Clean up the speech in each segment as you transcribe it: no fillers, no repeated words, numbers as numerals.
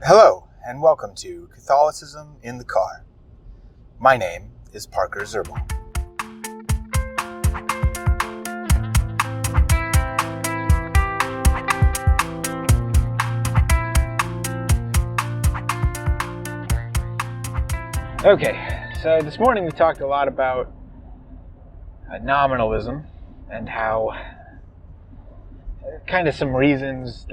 Hello, and welcome to Catholicism in the Car. My name is Parker Zerbal. Okay, so this morning we talked a lot about nominalism and how kind of some reasons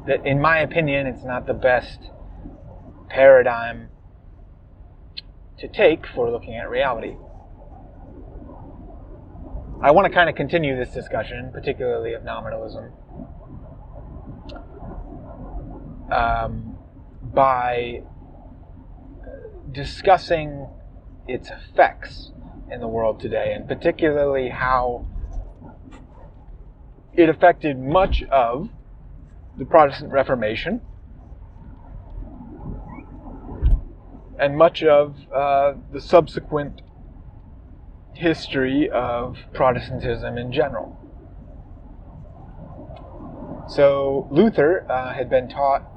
that in my opinion it's not the best paradigm to take for looking at reality. I want to kind of continue this discussion, particularly of nominalism, by discussing its effects in the world today, and particularly how it affected much of the Protestant Reformation and much of the subsequent history of Protestantism in general. So Luther had been taught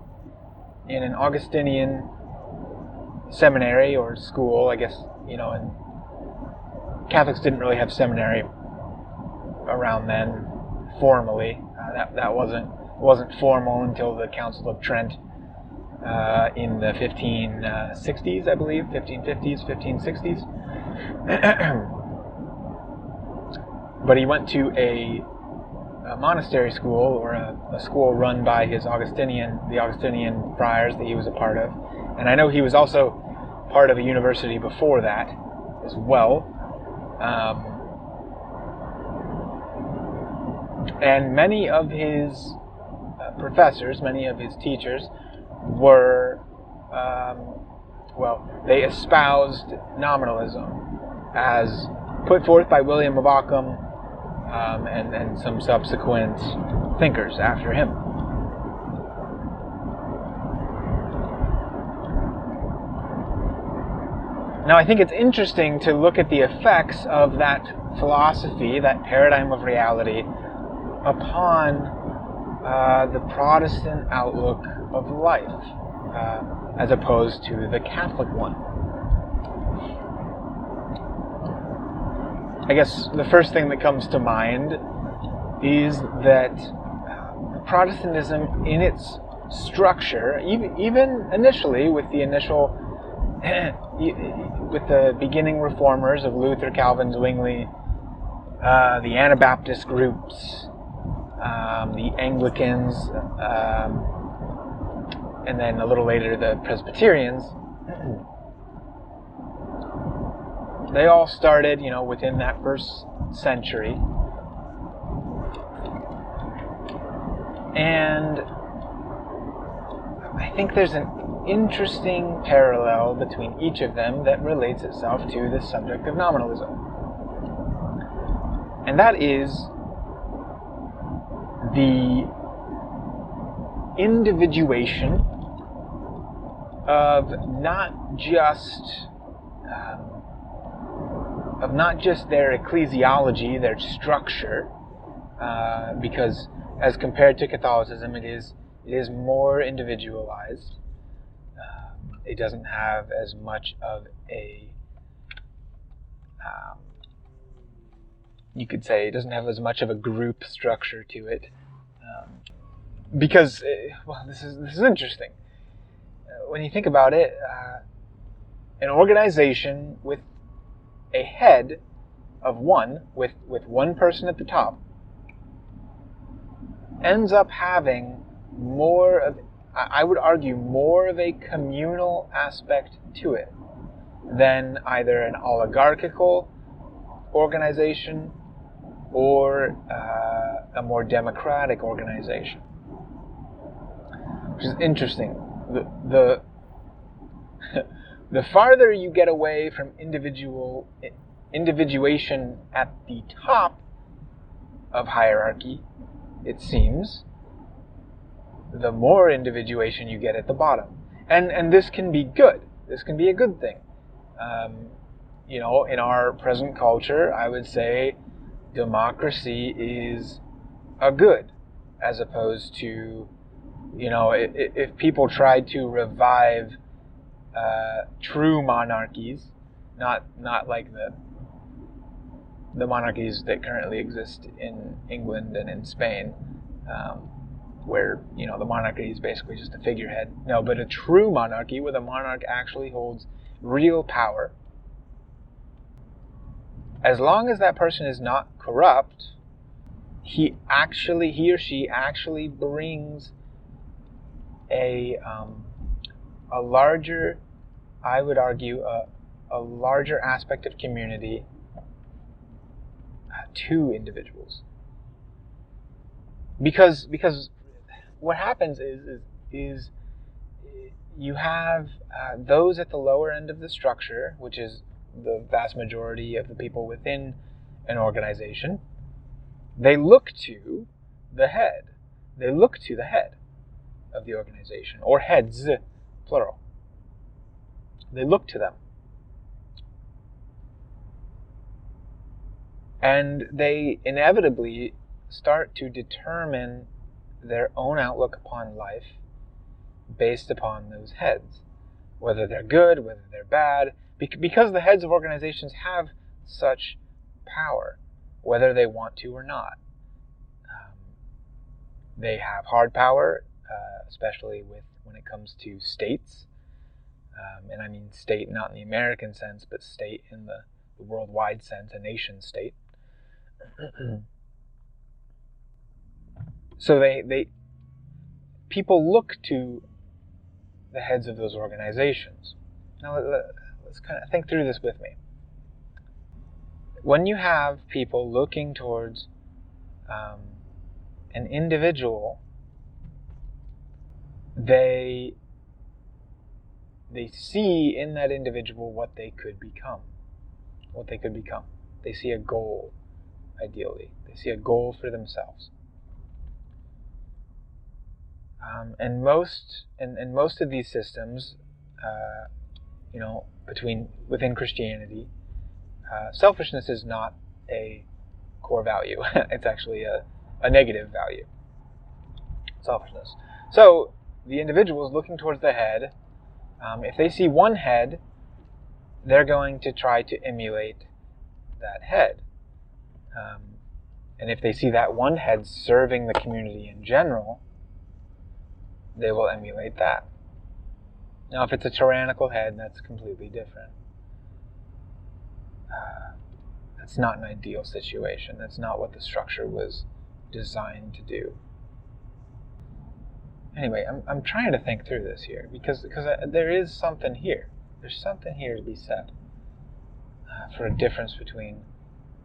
in an Augustinian seminary or school, I guess, and Catholics didn't really have seminary around then formally. That wasn't formal until the Council of Trent in the 1560s, I believe, 1550s, 1560s. But he went to a monastery school, or a school run by the Augustinian friars that he was a part of. And I know he was also part of a university before that as well. And many of his professors, many of his teachers were, they espoused nominalism as put forth by William of Ockham and some subsequent thinkers after him. Now, I think it's interesting to look at the effects of that philosophy, that paradigm of reality, upon the Protestant outlook of life, as opposed to the Catholic one. I guess the first thing that comes to mind is that Protestantism, in its structure, even initially with the beginning reformers of Luther, Calvin, Zwingli, the Anabaptist groups, the Anglicans, and then a little later the Presbyterians, they all started, within that first century. And I think there's an interesting parallel between each of them that relates itself to the subject of nominalism. And that is the individuation of not just their ecclesiology, their structure, because as compared to Catholicism, it is more individualized. It doesn't have as much of a, you could say, it doesn't have as much of a group structure to it, because, this is interesting. When you think about it, an organization with a head of one, with one person at the top, ends up having more of, I would argue, more of a communal aspect to it than either an oligarchical organization or a more democratic organization, which is interesting. The farther you get away from individuation at the top of hierarchy, it seems, the more individuation you get at the bottom. And this can be good. This can be a good thing. In our present culture, I would say democracy is a good, as opposed to If people tried to revive true monarchies, not like the monarchies that currently exist in England and in Spain, where the monarchy is basically just a figurehead. No, but a true monarchy where the monarch actually holds real power. As long as that person is not corrupt, he or she actually brings a larger, I would argue, a larger aspect of community to individuals. Because what happens is you have those at the lower end of the structure, which is the vast majority of the people within an organization. They look to the head. They look to the head of the organization, or heads, plural. They look to them. And they inevitably start to determine their own outlook upon life based upon those heads. Whether they're good, whether they're bad, because the heads of organizations have such power, whether they want to or not. They have hard power, especially when it comes to states. And I mean state not in the American sense, but state in the worldwide sense, a nation state. So people look to the heads of those organizations. Now let's kind of think through this with me. When you have people looking towards an individual, they see in that individual what they could become. They see a goal, ideally. They see a goal for themselves. And most of these systems, within Christianity, selfishness is not a core value. It's actually a negative value. Selfishness. So the individual is looking towards the head. If they see one head, they're going to try to emulate that head. And if they see that one head serving the community in general, they will emulate that. Now, if it's a tyrannical head, that's completely different. That's not an ideal situation. That's not what the structure was designed to do. Anyway, I'm trying to think through this here because there is something here. There's something here to be said for a difference between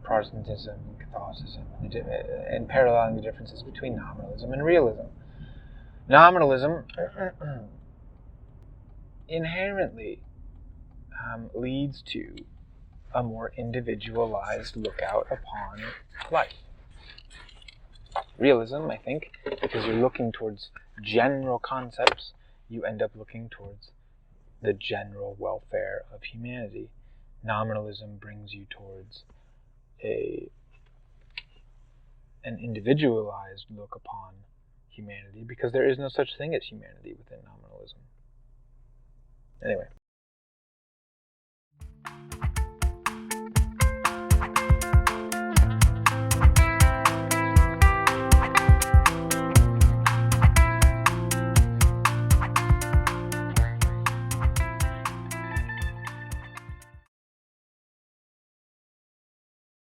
Protestantism and Catholicism, and paralleling the differences between nominalism and realism. Nominalism inherently leads to a more individualized lookout upon life. Realism, I think, because you're looking towards general concepts, you end up looking towards the general welfare of humanity. Nominalism brings you towards an individualized look upon humanity, because there is no such thing as humanity within nominalism. Anyway.